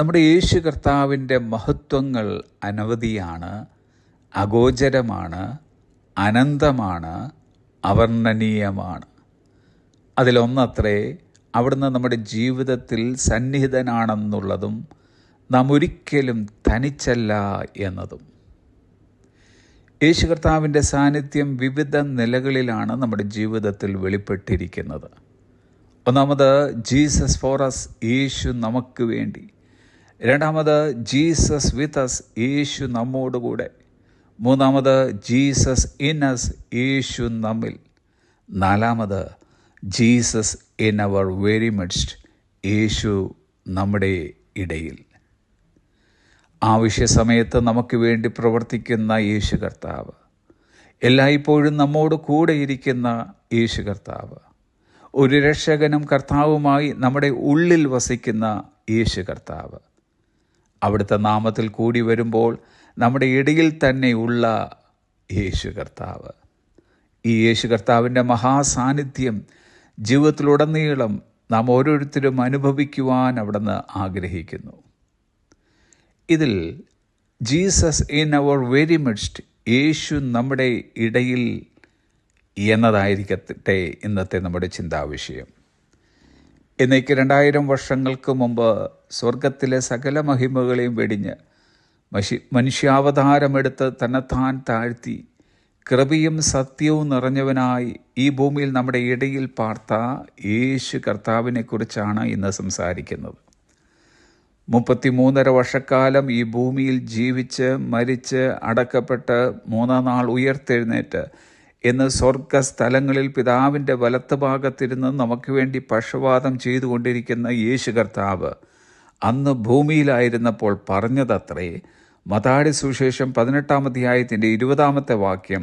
നമ്മുടെ യേശു കർത്താവിൻ്റെ മഹത്വങ്ങൾ അനവധിയാണ്, അഗോചരമാണ്, അനന്തമാണ്, അവർണ്ണനീയമാണ്. അതിലൊന്നത്രേ അവിടുന്ന് നമ്മുടെ ജീവിതത്തിൽ സന്നിഹിതനാണെന്നുള്ളതും നാം ഒരിക്കലും തനിച്ചല്ല എന്നതും. യേശു കർത്താവിൻ്റെ സാന്നിധ്യം വിവിധ നിലകളിലാണ് നമ്മുടെ ജീവിതത്തിൽ വെളിപ്പെട്ടിരിക്കുന്നത്. ഒന്നാമത്, ജീസസ് ഫോർ അസ്, യേശു നമുക്ക് വേണ്ടി. രണ്ടാമത്, ജീസസ് വിത്ത് അസ്, യേശു നമ്മോടുകൂടെ. മൂന്നാമത്, ജീസസ് ഇൻ അസ്, യേശു നമ്മിൽ. നാലാമത്, Jesus in our very midst, യേശു നമ്മുടെ ഇടയിൽ. ആവശ്യ സമയത്ത് നമുക്ക് വേണ്ടി പ്രവർത്തിക്കുന്ന യേശു കർത്താവ്, എല്ലായ്പ്പോഴും നമ്മോട് കൂടെ ഇരിക്കുന്ന യേശു കർത്താവ്, ഒരു രക്ഷകനും കർത്താവുമായി നമ്മുടെ ഉള്ളിൽ വസിക്കുന്ന യേശു കർത്താവ്, അവിടുത്തെ നാമത്തിൽ കൂടി വരുമ്പോൾ നമ്മുടെ ഇടയിൽ തന്നെയുള്ള യേശു കർത്താവ്. ഈ യേശു കർത്താവിൻ്റെ മഹാസാന്നിധ്യം ജീവിതത്തിലുടനീളം നാം ഓരോരുത്തരും അനുഭവിക്കുവാൻ അവിടുന്ന് ആഗ്രഹിക്കുന്നു. ഇതിൽ Jesus in our very midst, യേശു നമ്മുടെ ഇടയിൽ എന്നതായിരിക്കട്ടെ ഇന്നത്തെ നമ്മുടെ ചിന്താവിഷയം. എന്നേക്ക് 2000 വർഷങ്ങൾക്ക് മുമ്പ് സ്വർഗത്തിലെ സകല മഹിമകളെയും വെടിഞ്ഞ് മനുഷ്യാവതാരമെടുത്ത് തന്നെത്താൻ താഴ്ത്തി കൃപയും സത്യവും നിറഞ്ഞവനായി ഈ ഭൂമിയിൽ നമ്മുടെ ഇടയിൽ പാർത്ത യേശു കർത്താവിനെക്കുറിച്ചാണ് ഇന്ന് സംസാരിക്കുന്നത്. 33.5 വർഷക്കാലം ഈ ഭൂമിയിൽ ജീവിച്ച് മരിച്ച് അടക്കപ്പെട്ട് 3-ാം നാൾ ഉയർത്തെഴുന്നേറ്റ് ഇന്ന് സ്വർഗസ്ഥലങ്ങളിൽ പിതാവിൻ്റെ വലത്ത് ഭാഗത്തിരുന്ന് നമുക്ക് വേണ്ടി പക്ഷവാതം ചെയ്തുകൊണ്ടിരിക്കുന്ന യേശു കർത്താവ് അന്ന് ഭൂമിയിലായിരുന്നപ്പോൾ പറഞ്ഞതത്രേ. മത്തായി സുവിശേഷം 18-ാം അധ്യായത്തിൻ്റെ 20-ാമത്തെ വാക്യം,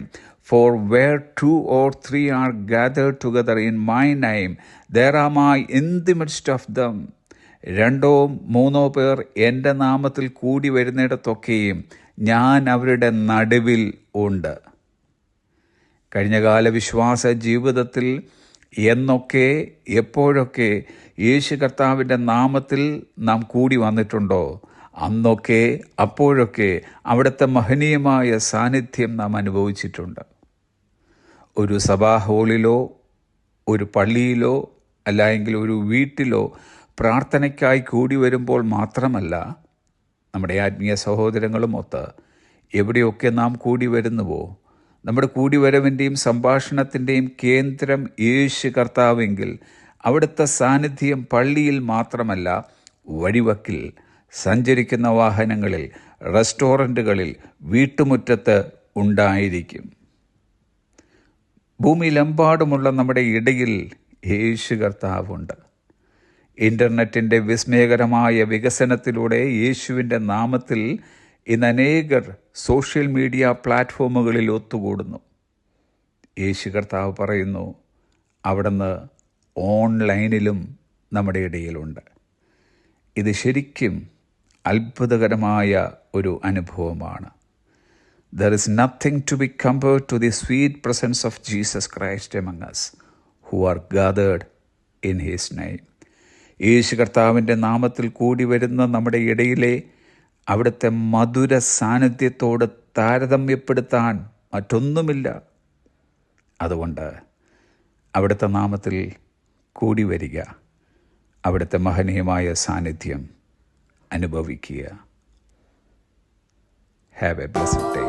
four where 2 or 3 are gathered together in my name, there am I in the midst of them. 2-3 പേർ എൻ്റെ നാമത്തിൽ കൂടി വരുന്നിടത്തൊക്കെയും ഞാൻ അവരുടെ നടുവിൽ ഉണ്ട്. കഴിഞ്ഞകാല വിശ്വാസ ജീവിതത്തിൽ എന്നൊക്കെ എപ്പോഴൊക്കെ യേശു കർത്താവിൻ്റെ നാമത്തിൽ നാം കൂടി വന്നിട്ടുണ്ടോ, അന്നൊക്കെ അപ്പോഴൊക്കെ അവിടുത്തെ മഹനീയമായ സാന്നിധ്യം നാം അനുഭവിച്ചിട്ടുണ്ട്. ഒരു സഭാ ഹാളിലോ ഒരു പള്ളിയിലോ അല്ലെങ്കിൽ ഒരു വീട്ടിലോ പ്രാർത്ഥനയ്ക്കായി കൂടി വരുമ്പോൾ മാത്രമല്ല, നമ്മുടെ ആത്മീയ സഹോദരങ്ങളും ഒത്ത് എവിടെയൊക്കെ നാം കൂടി വരുന്നുവോ, നമ്മുടെ കൂടിവരവിൻ്റെയും സംഭാഷണത്തിൻ്റെയും കേന്ദ്രം യേശു കർത്താവെങ്കിൽ അവിടുത്തെ സാന്നിധ്യം പള്ളിയിൽ മാത്രമല്ല, വഴിവക്കിൽ, സഞ്ചരിക്കുന്ന വാഹനങ്ങളിൽ, റെസ്റ്റോറൻറ്റുകളിൽ, വീട്ടുമുറ്റത്ത് ഉണ്ടായിരിക്കും. ഭൂമിയിലെമ്പാടുമുള്ള നമ്മുടെ ഇടയിൽ യേശു കർത്താവുണ്ട്. ഇൻ്റർനെറ്റിൻ്റെ വിസ്മയകരമായ വികസനത്തിലൂടെ യേശുവിൻ്റെ നാമത്തിൽ ഇന്ന് അനേകർ സോഷ്യൽ മീഡിയ പ്ലാറ്റ്ഫോമുകളിൽ ഒത്തുകൂടുന്നു. യേശു കർത്താവ് പറയുന്നു, അവിടുന്ന് ഓൺലൈനിലും നമ്മുടെ ഇടയിലുണ്ട്. ഇത് ശരിക്കും അത്ഭുതകരമായ ഒരു അനുഭവമാണ്. There is nothing to be compared to the sweet presence of Jesus Christ among us who are gathered in His name. യേശു കർത്താവിൻ്റെ നാമത്തിൽ കൂടി വരുന്ന നമ്മുടെ ഇടയിലെ അവിടുത്തെ മധുര സാന്നിധ്യത്തോട് താരതമ്യപ്പെടുത്താൻ മറ്റൊന്നുമില്ല. അതുകൊണ്ട് അവിടുത്തെ നാമത്തിൽ കൂടി വരിക, അവിടുത്തെ മഹനീയമായ സാന്നിധ്യം അനുഭവിക്കുക. Have A blessed day.